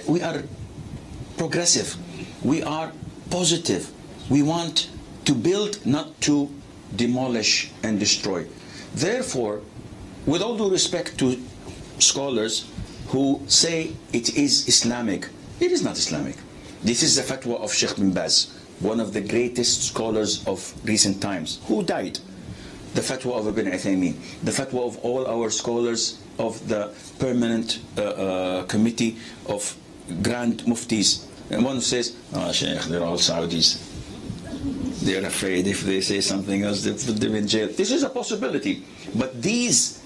we are progressive. We are positive. We want to build, not to demolish and destroy. Therefore, with all due respect to scholars who say it is Islamic, it is not Islamic. This is the fatwa of Sheikh bin Baz, one of the greatest scholars of recent times, who died. The fatwa of Ibn Uthaymeen, the fatwa of all our scholars of the permanent committee of grand muftis. And one says, oh, Sheikh, they're all Saudis. They're afraid if they say something else, they put them in jail. This is a possibility. But these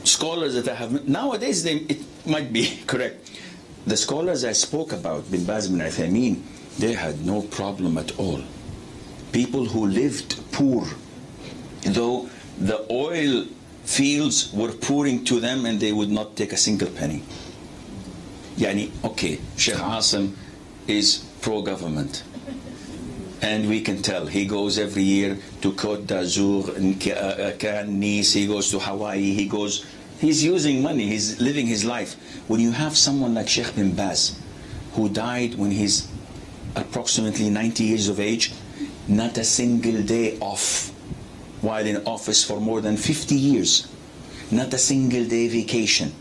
scholars that I have, nowadays it might be correct. The scholars I spoke about, bin Baz, bin Uthaymeen, they had no problem at all. People who lived poor, though the oil fields were pouring to them and they would not take a single penny. Yani, okay, Sheikh Asim is pro-government. And we can tell, he goes every year to Côte d'Azur, Nice, he goes to Hawaii, he's using money, he's living his life. When you have someone like Sheikh bin Baz, who died when he's approximately 90 years of age, not a single day off, while in office for more than 50 years, not a single day vacation,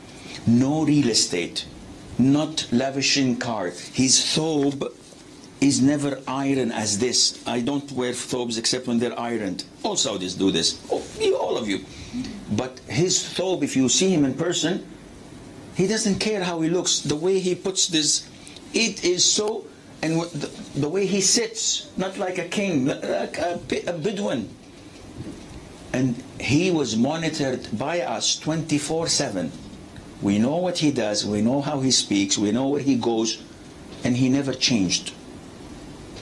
no real estate, not lavishing car. His thobe is never iron as this. I don't wear thobes except when they're ironed. All Saudis do this, all of you. But his thobe, if you see him in person, he doesn't care how he looks. The way he puts this, it is so, and the way he sits, not like a king, like a Bedouin. And he was monitored by us 24/7. We know what he does, we know how he speaks, we know where he goes, and he never changed.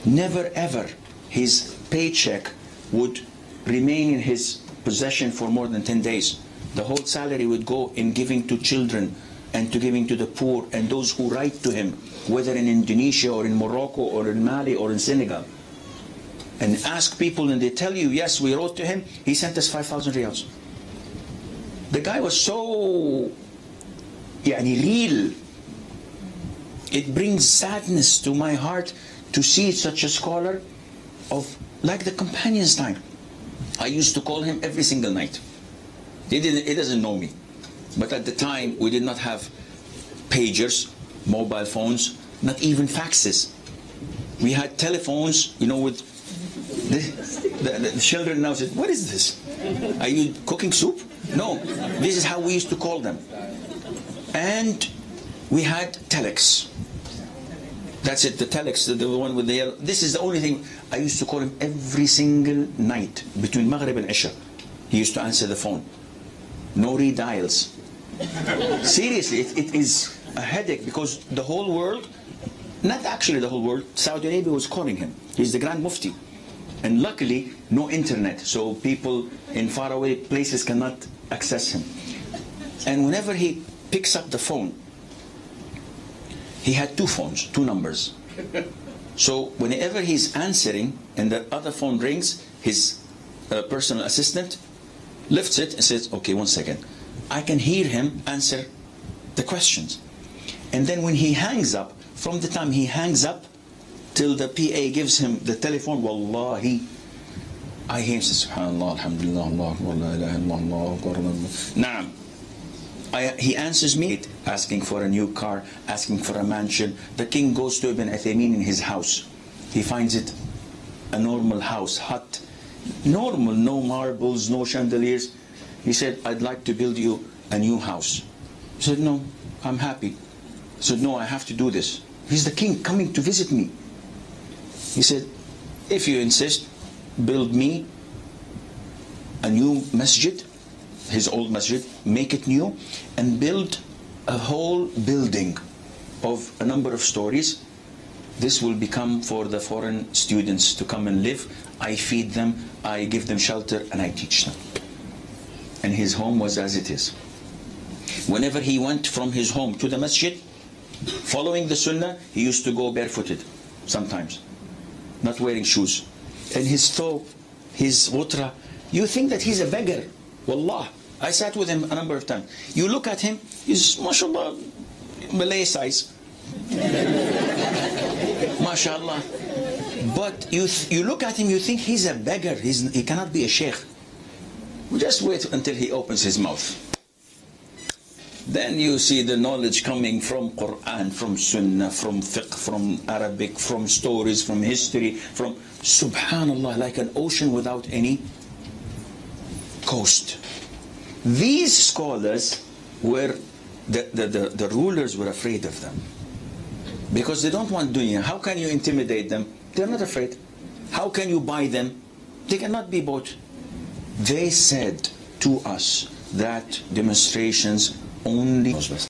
Never ever his paycheck would remain in his possession for more than 10 days. The whole salary would go in giving to children and to giving to the poor and those who write to him, whether in Indonesia or in Morocco or in Mali or in Senegal. And ask people and they tell you, yes, we wrote to him, he sent us 5,000 riyals. The guy was so real. It brings sadness to my heart to see such a scholar of like the companions' time. I used to call him every single night. He doesn't know me. But at the time we did not have pagers, mobile phones, not even faxes. We had telephones, with the children now said, what is this? Are you cooking soup? No, this is how we used to call them. And we had telex. That's it, the telex, the one with the yellow. This is the only thing. I used to call him every single night between Maghrib and Isha. He used to answer the phone. No redials. Seriously, it is a headache because the whole world, not actually the whole world, Saudi Arabia was calling him. He's the Grand Mufti. And luckily, no internet, so people in faraway places cannot access him. And whenever he picks up the phone, he had two phones, two numbers. So whenever he's answering and the other phone rings, his personal assistant lifts it and says, okay, 1 second. I can hear him answer the questions. And then when he hangs up, from the time he hangs up till the PA gives him the telephone, wallahi, I hear him say, subhanallah, alhamdulillah, Allah, la ilaha illallah, na'am. He answers me, asking for a new car, asking for a mansion. The king goes to Ibn Uthaymeen in his house. He finds it a normal house, hut, normal, no marbles, no chandeliers. He said, I'd like to build you a new house. He said, no, I'm happy. He said, no, I have to do this. He's the king coming to visit me. He said, if you insist, build me a new masjid, his old masjid, make it new, and build a whole building of a number of stories. This will become for the foreign students to come and live. I feed them, I give them shelter, and I teach them. And his home was as it is. Whenever he went from his home to the masjid, following the sunnah, he used to go barefooted, sometimes, not wearing shoes. And his thobe, his wutra, you think that he's a beggar. Wallah, I sat with him a number of times. You look at him, he's, mashallah, Malay size. MashaAllah. But you look at him, you think he's a beggar. He cannot be a sheikh. Just wait until he opens his mouth. Then you see the knowledge coming from Quran, from Sunnah, from fiqh, from Arabic, from stories, from history, from subhanallah, like an ocean without any coast. These scholars were, the rulers were afraid of them. Because they don't want dunya. How can you intimidate them? They're not afraid. How can you buy them? They cannot be bought. They said to us that demonstrations only